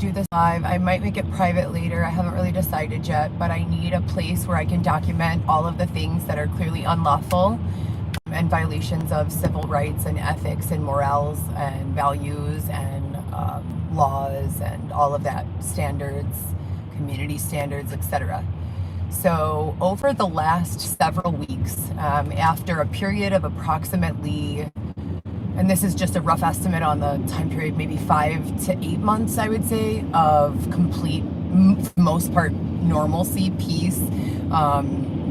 do this live. I might make it private later. I haven't really decided yet, but I need a place where I can document all of the things that are clearly unlawful and violations of civil rights and ethics and morals and values and laws and all of that, standards, community standards, etc. So over the last several weeks, after a period of approximately, and this is just a rough estimate on the time period, maybe 5 to 8 months, I would say, of complete, for the most part, normalcy, peace.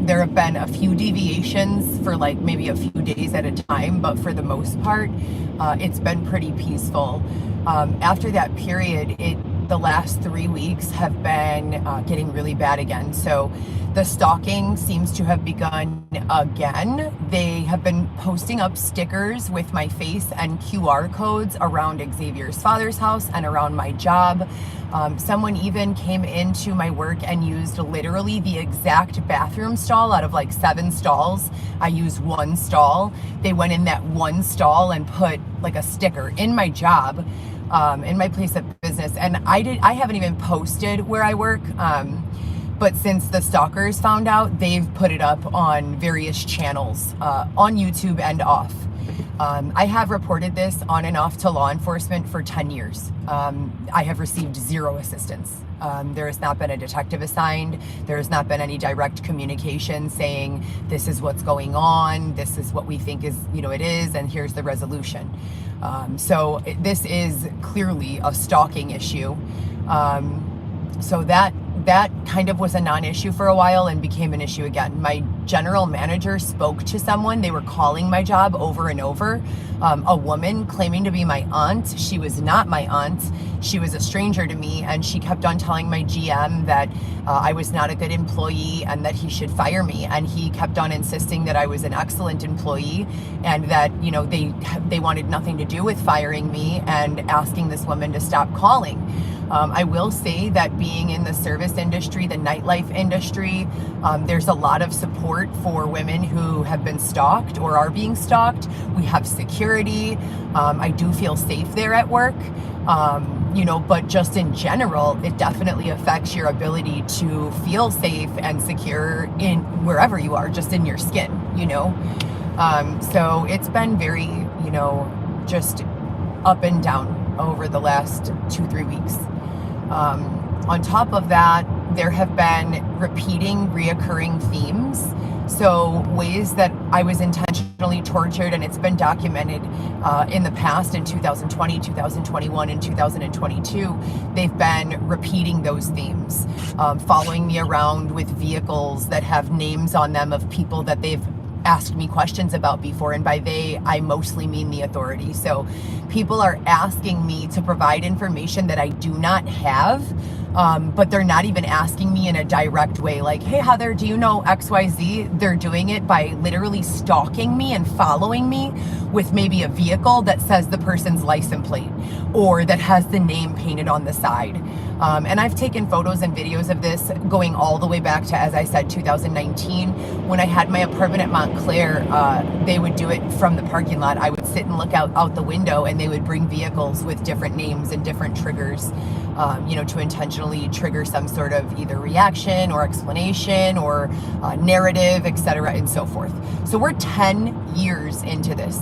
There have been a few deviations for like maybe a few days at a time, but for the most part, it's been pretty peaceful. After that period, the last 3 weeks have been getting really bad again. So the stalking seems to have begun again. They have been posting up stickers with my face and QR codes around Xavier's father's house and around my job. Someone even came into my work and used literally the exact bathroom stall out of like 7 stalls. I used 1 stall. They went in that 1 stall and put like a sticker in my job, in my place of business. And I haven't even posted where I work. But since the stalkers found out, they've put it up on various channels, on YouTube and off. I have reported this on and off to law enforcement for 10 years. I have received 0 assistance. There has not been a detective assigned. There has not been any direct communication saying this is what's going on, this is what we think is, it is, and here's the resolution. So this is clearly a stalking issue. So that kind of was a non-issue for a while and became an issue again. My general manager spoke to someone. They were calling my job over and over. A woman claiming to be my aunt. She was not my aunt. She was a stranger to me, and she kept on telling my GM that I was not a good employee and that he should fire me. And he kept on insisting that I was an excellent employee and that, they wanted nothing to do with firing me and asking this woman to stop calling. I will say that being in the service industry, the nightlife industry, there's a lot of support for women who have been stalked or are being stalked. We have security. I do feel safe there at work, but just in general, it definitely affects your ability to feel safe and secure in wherever you are, just in your skin, So it's been very, just up and down over the last 2-3 weeks. On top of that, there have been reoccurring themes. So ways that I was intentionally tortured, and it's been documented in the past in 2020, 2021, and 2022. They've been repeating those themes, following me around with vehicles that have names on them of people that they've asked me questions about before, and by they, I mostly mean the authority. So people are asking me to provide information that I do not have, but they're not even asking me in a direct way, like, hey Heather, do you know XYZ? They're doing it by literally stalking me and following me with maybe a vehicle that says the person's license plate or that has the name painted on the side. And I've taken photos and videos of this going all the way back to, as I said, 2019. When I had my apartment at Montclair, they would do it from the parking lot. I would sit and look out the window, and they would bring vehicles with different names and different triggers, to intentionally trigger some sort of either reaction or explanation or narrative, etc., and so forth. So we're 10 years into this.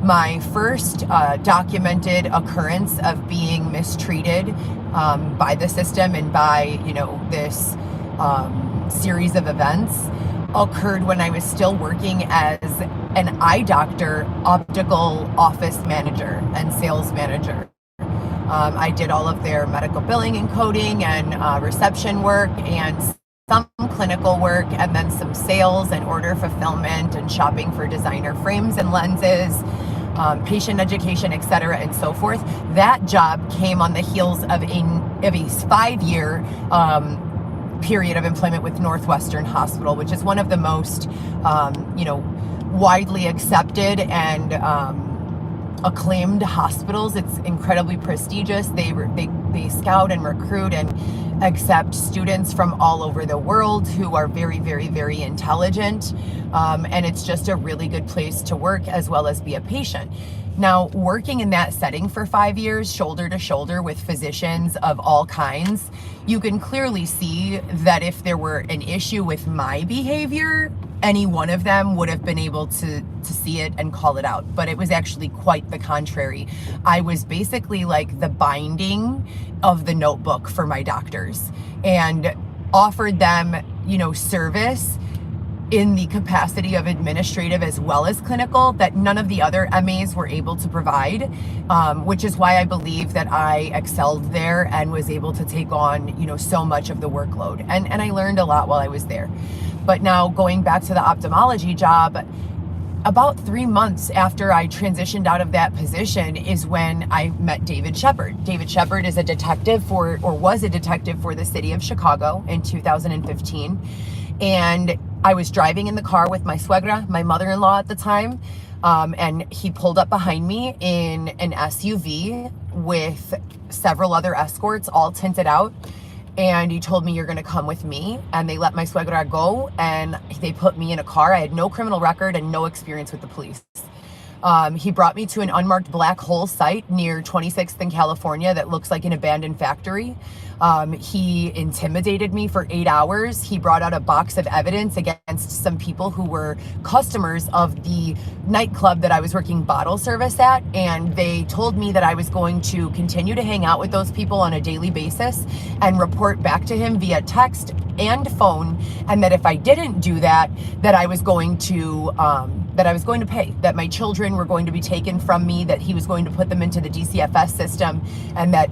My first documented occurrence of being mistreated by the system and by, this series of events occurred when I was still working as an eye doctor, optical office manager, and sales manager. I did all of their medical billing and coding and reception work and some clinical work, and then some sales and order fulfillment and shopping for designer frames and lenses, patient education, etc., and so forth. That job came on the heels of a 5-year period of employment with Northwestern Hospital, which is one of the most, widely accepted and acclaimed hospitals. It's incredibly prestigious. They scout and recruit and accept students from all over the world who are very, very, very intelligent. And it's just a really good place to work as well as be a patient. Now, working in that setting for 5 years, shoulder to shoulder with physicians of all kinds, you can clearly see that if there were an issue with my behavior, any one of them would have been able to see it and call it out. But it was actually quite the contrary. I was basically like the binding of the notebook for my doctors and offered them, service in the capacity of administrative as well as clinical that none of the other MAs were able to provide, which is why I believe that I excelled there and was able to take on, so much of the workload. And I learned a lot while I was there. But now going back to the ophthalmology job, about 3 months after I transitioned out of that position is when I met David Shepard. David Shepard is a detective was a detective for the city of Chicago in 2015. And I was driving in the car with my suegra, my mother-in-law at the time, and he pulled up behind me in an SUV with several other escorts, all tinted out. And he told me, "You're going to come with me." And they let my suegra go, and they put me in a car. I had no criminal record and no experience with the police. He brought me to an unmarked black hole site near 26th in California that looks like an abandoned factory. He intimidated me for 8 hours. He brought out a box of evidence against some people who were customers of the nightclub that I was working bottle service at. And they told me that I was going to continue to hang out with those people on a daily basis and report back to him via text and phone. And that if I didn't do that, that I was going to pay, that my children were going to be taken from me, that he was going to put them into the DCFS system, and that,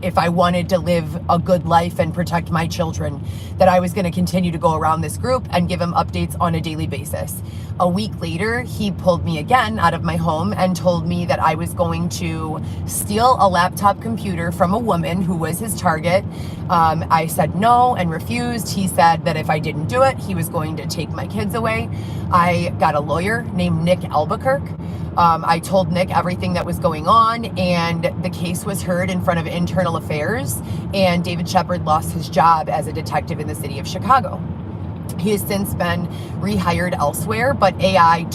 if I wanted to live a good life and protect my children, that I was going to continue to go around this group and give him updates on a daily basis. A week later, he pulled me again out of my home and told me that I was going to steal a laptop computer from a woman who was his target. I said no and refused. He said that if I didn't do it, he was going to take my kids away. I got a lawyer named Nick Albuquerque. I told Nick everything that was going on, and the case was heard in front of Internal Affairs, and David Shepard lost his job as a detective in the city of Chicago. He has since been rehired elsewhere, but IA,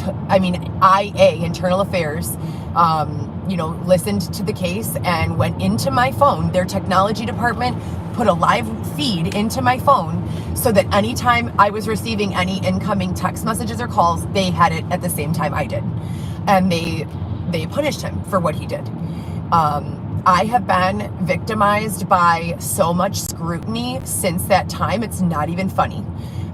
Internal Affairs, listened to the case and went into my phone. Their technology department put a live feed into my phone so that anytime I was receiving any incoming text messages or calls, they had it at the same time I did. And they punished him for what he did. I have been victimized by so much scrutiny since that time, it's not even funny.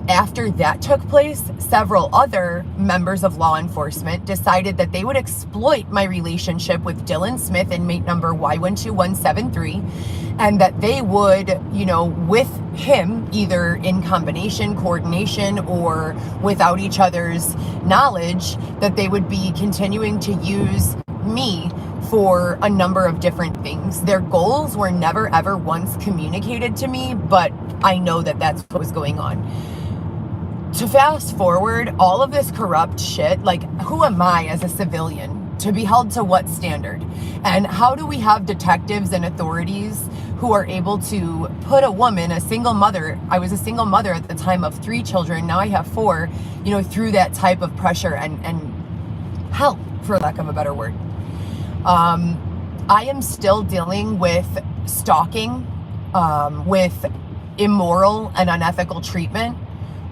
After that took place, several other members of law enforcement decided that they would exploit my relationship with Dylan Smith, inmate number Y12173, and that they would, with him, either in combination, coordination, or without each other's knowledge, that they would be continuing to use me for a number of different things. Their goals were never ever once communicated to me, but I know that that's what was going on. To fast forward, all of this corrupt shit, like, who am I as a civilian to be held to what standard? And how do we have detectives and authorities who are able to put a woman, a single mother, I was a single mother at the time of 3 children, now I have 4, through that type of pressure and hell, for lack of a better word. I am still dealing with stalking, with immoral and unethical treatment,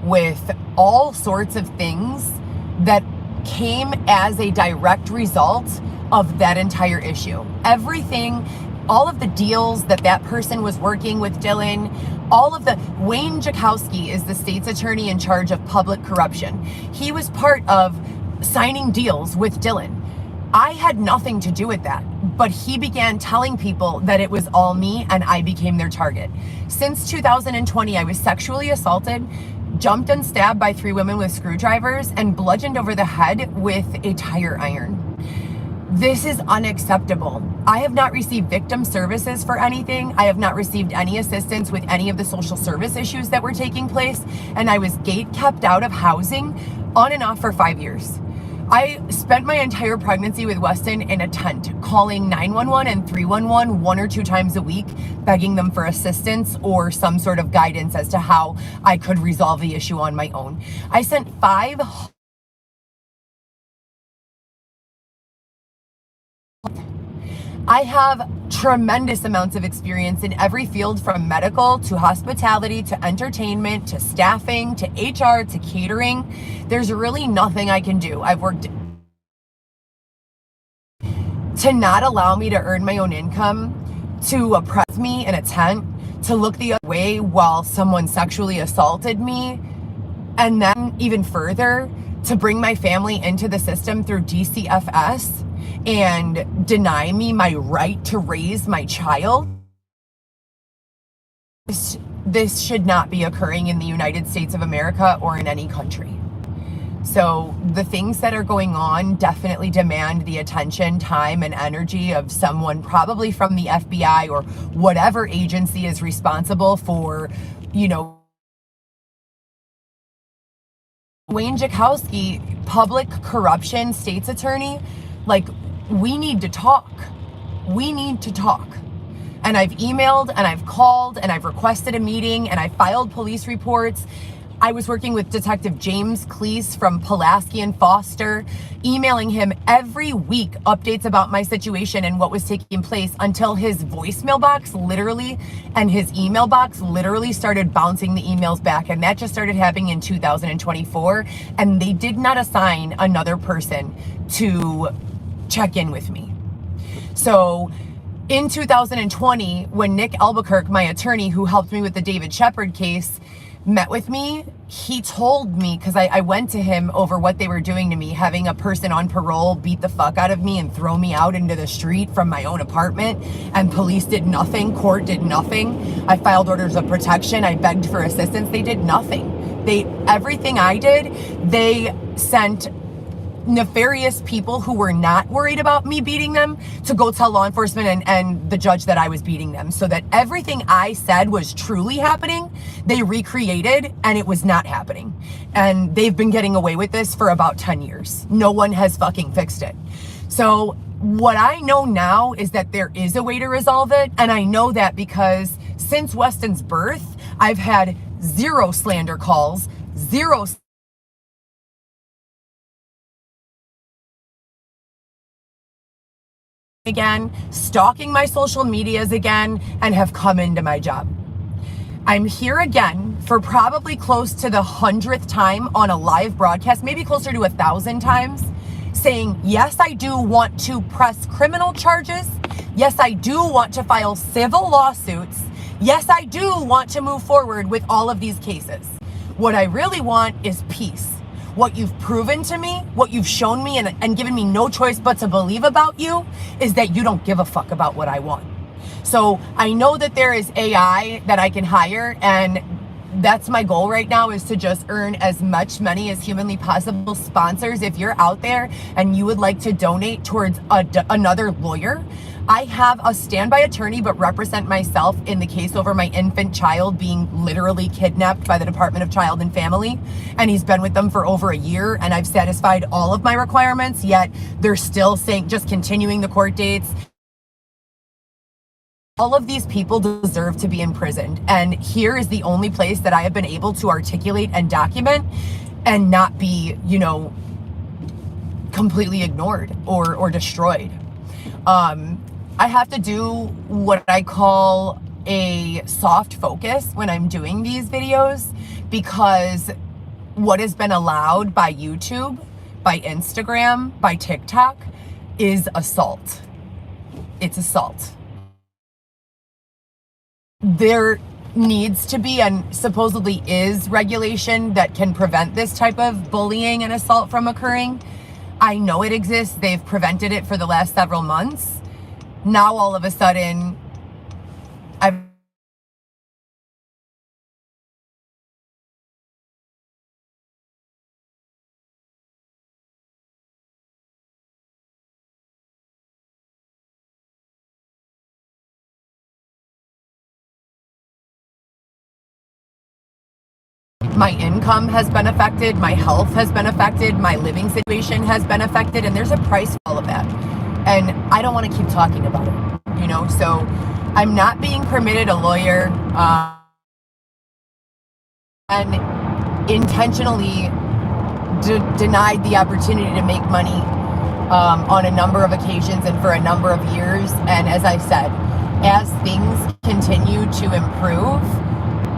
with all sorts of things that came as a direct result of that entire issue. Everything, all of the deals that person was working with Dylan, Wayne Jakowski is the state's attorney in charge of public corruption. He was part of signing deals with Dylan. I had nothing to do with that, but he began telling people that it was all me and I became their target. Since 2020, I was sexually assaulted, jumped and stabbed by 3 women with screwdrivers, and bludgeoned over the head with a tire iron. This is unacceptable. I have not received victim services for anything. I have not received any assistance with any of the social service issues that were taking place, and I was gate kept out of housing on and off for 5 years. I spent my entire pregnancy with Weston in a tent, calling 911 and 311 1 or 2 times a week, begging them for assistance or some sort of guidance as to how I could resolve the issue on my own. I sent 5 I have tremendous amounts of experience in every field, from medical to hospitality to entertainment to staffing to HR to catering. There's really nothing I can do. I've worked to not allow me to earn my own income, to oppress me in a tent, to look the other way while someone sexually assaulted me, and then even further, to bring my family into the system through DCFS and deny me my right to raise my child. This should not be occurring in the United States of America or in any country. So the things that are going on definitely demand the attention, time, and energy of someone probably from the FBI or whatever agency is responsible for, Wayne Jakowski, public corruption state's attorney. Like, we need to talk. We need to talk. And I've emailed and I've called and I've requested a meeting and I filed police reports. I was working with Detective James Cleese from Pulaski and Foster, emailing him every week updates about my situation and what was taking place, until his voicemail box literally and his email box literally started bouncing the emails back. And that just started happening in 2024. And they did not assign another person to check in with me. So in 2020, when Nick Albuquerque, my attorney who helped me with the David Shepard case, met with me, he told me, because I went to him over what they were doing to me, having a person on parole beat the fuck out of me and throw me out into the street from my own apartment, and police did nothing, court did nothing. I filed orders of protection, I begged for assistance, they did nothing. Everything I did, they sent nefarious people who were not worried about me beating them to go tell law enforcement and the judge that I was beating them, so that everything I said was truly happening, they recreated, and it was not happening. And they've been getting away with this for about 10 years. No one has fucking fixed it. So what I know now is that there is a way to resolve it. And I know that because since Weston's birth, I've had 0 slander calls, 0 again, stalking my social medias again, and have come into my job. I'm here again for probably close to the 100th time on a live broadcast, maybe closer to 1,000 times, saying, yes, I do want to press criminal charges. Yes, I do want to file civil lawsuits. Yes, I do want to move forward with all of these cases. What I really want is peace. What you've proven to me, what you've shown me and given me no choice but to believe about you, is that you don't give a fuck about what I want. So I know that there is AI that I can hire, and that's my goal right now, is to just earn as much money as humanly possible. Sponsors, if you're out there and you would like to donate towards another lawyer, I have a standby attorney, but represent myself in the case over my infant child being literally kidnapped by the Department of Child and Family. And he's been with them for over a year, and I've satisfied all of my requirements, yet they're still saying, just continuing the court dates. All of these people deserve to be imprisoned. And here is the only place that I have been able to articulate and document and not be, completely ignored or destroyed. I have to do what I call a soft focus when I'm doing these videos, because what has been allowed by YouTube, by Instagram, by TikTok is assault. It's assault. There needs to be, and supposedly is, regulation that can prevent this type of bullying and assault from occurring. I know it exists. They've prevented it for the last several months. Now all of a sudden, my income has been affected, my health has been affected, my living situation has been affected, and there's a price for all of that. And I don't want to keep talking about it, so I'm not being permitted a lawyer, and intentionally denied the opportunity to make money on a number of occasions and for a number of years. And as I said, as things continue to improve,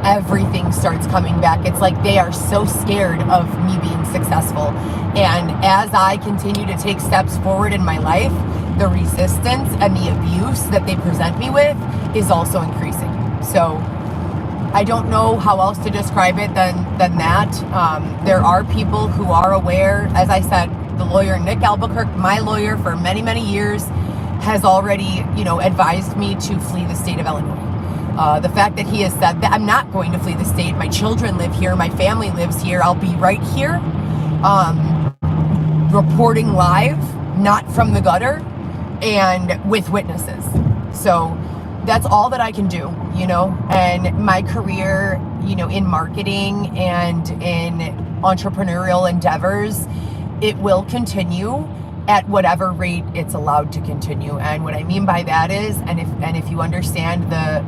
everything starts coming back. It's like they are so scared of me being successful. And as I continue to take steps forward in my life, the resistance and the abuse that they present me with is also increasing. So I don't know how else to describe it than that. There are people who are aware. As I said, the lawyer Nick Albuquerque, my lawyer for many, many years, has already, advised me to flee the state of Illinois. The fact that he has said that I'm not going to flee the state. My children live here. My family lives here. I'll be right here, reporting live, not from the gutter, and with witnesses. So that's all that I can do, and my career, in marketing and in entrepreneurial endeavors, it will continue at whatever rate it's allowed to continue. And what I mean by that is, and if you understand the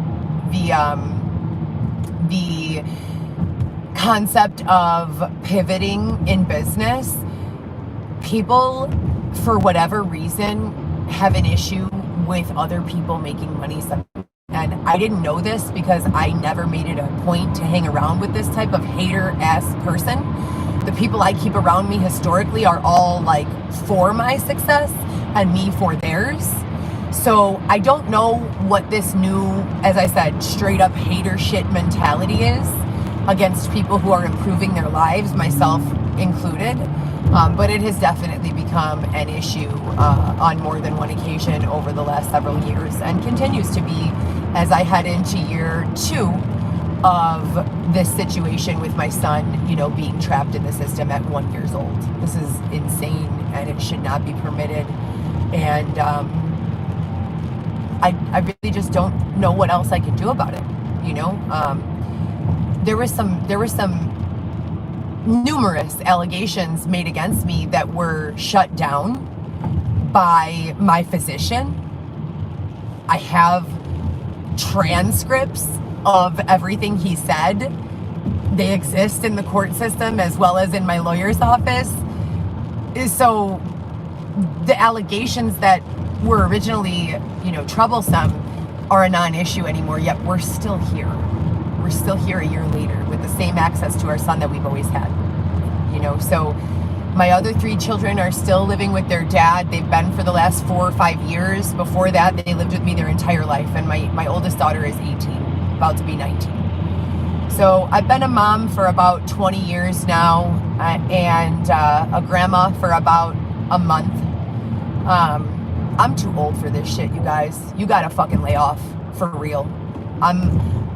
concept of pivoting in business, people, for whatever reason, have an issue with other people making money. And I didn't know this because I never made it a point to hang around with this type of hater-ass person. The people I keep around me historically are all like for my success and me for theirs. So I don't know what this new, as I said, straight up hater shit mentality is against people who are improving their lives, myself included. But it has definitely become an issue on more than one occasion over the last several years, and continues to be as I head into year 2 of this situation with my son, being trapped in the system at 1 year old. This is insane, and it should not be permitted. And I really just don't know what else I can do about it. There was some numerous allegations made against me that were shut down by my physician. I have transcripts of everything he said. They exist in the court system as well as in my lawyer's office. So the allegations that were originally, troublesome are a non-issue anymore, yet we're still here. We're still here a year later with the same access to our son that we've always had. So my other 3 children are still living with their dad. They've been for the last 4 or 5 years. Before that, they lived with me their entire life. And my oldest daughter is 18, about to be 19. So I've been a mom for about 20 years now, and a grandma for about a month. I'm too old for this shit, you guys. You gotta fucking lay off, for real.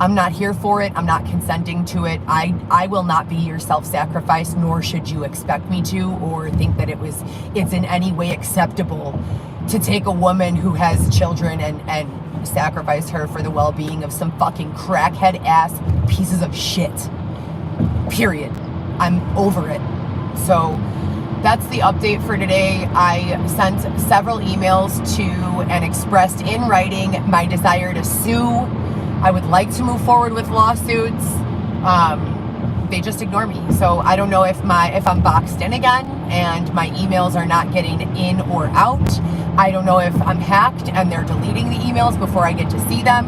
I'm not here for it. I'm not consenting to it. I will not be your self-sacrifice, nor should you expect me to, or think that it's in any way acceptable to take a woman who has children and sacrifice her for the well-being of some fucking crackhead ass pieces of shit. Period. I'm over it. So that's the update for today. I sent several emails to and expressed in writing my desire to sue. I would like to move forward with lawsuits. They just ignore me. So I don't know if I'm boxed in again and my emails are not getting in or out. I don't know if I'm hacked and they're deleting the emails before I get to see them.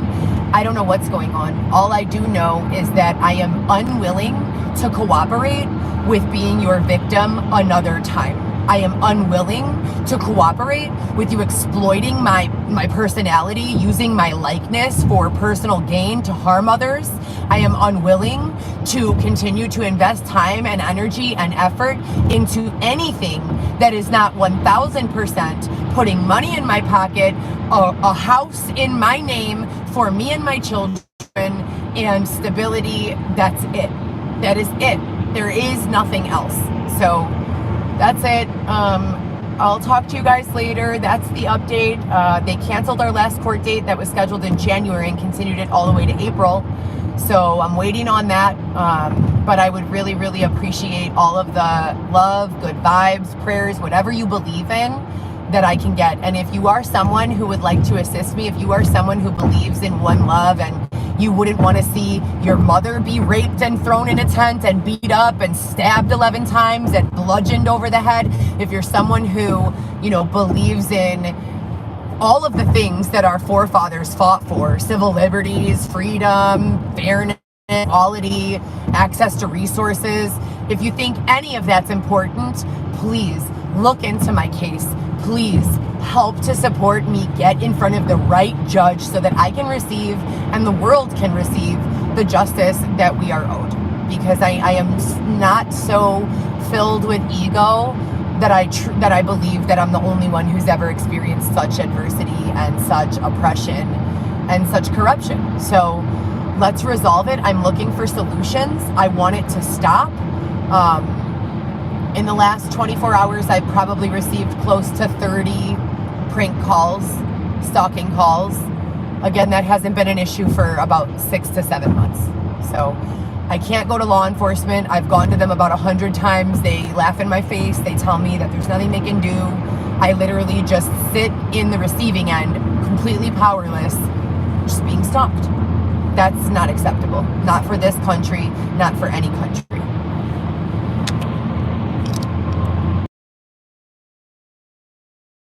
I don't know what's going on. All I do know is that I am unwilling to cooperate with being your victim another time. I am unwilling to cooperate with you exploiting my personality, using my likeness for personal gain to harm others. I am unwilling to continue to invest time and energy and effort into anything that is not 1,000% putting money in my pocket, a house in my name for me and my children, and stability. That's it. That is it. There is nothing else. So that's it. I'll talk to you guys later. That's the update. They canceled our last court date that was scheduled in January and continued it all the way to April. So I'm waiting on that. But I would really, really appreciate all of the love, good vibes, prayers, whatever you believe in that I can get. And if you are someone who would like to assist me, if you are someone who believes in one love and You wouldn't want to see your mother be raped and thrown in a tent and beat up and stabbed 11 times and bludgeoned over the head. If you're someone who, believes in all of the things that our forefathers fought for, civil liberties, freedom, fairness, equality, access to resources, if you think any of that's important, please look into my case. Please help to support me get in front of the right judge so that I can receive and the world can receive the justice that we are owed. Because I am not so filled with ego that I believe that I'm the only one who's ever experienced such adversity and such oppression and such corruption. So let's resolve it. I'm looking for solutions. I want it to stop. In the last 24 hours, I probably received close to 30 prank calls, stalking calls. Again, that hasn't been an issue for about 6 to 7 months. So I can't go to law enforcement. I've gone to them about 100 times. They laugh in my face. They tell me that there's nothing they can do. I literally just sit in the receiving end, completely powerless, just being stalked. That's not acceptable. Not for this country, not for any country.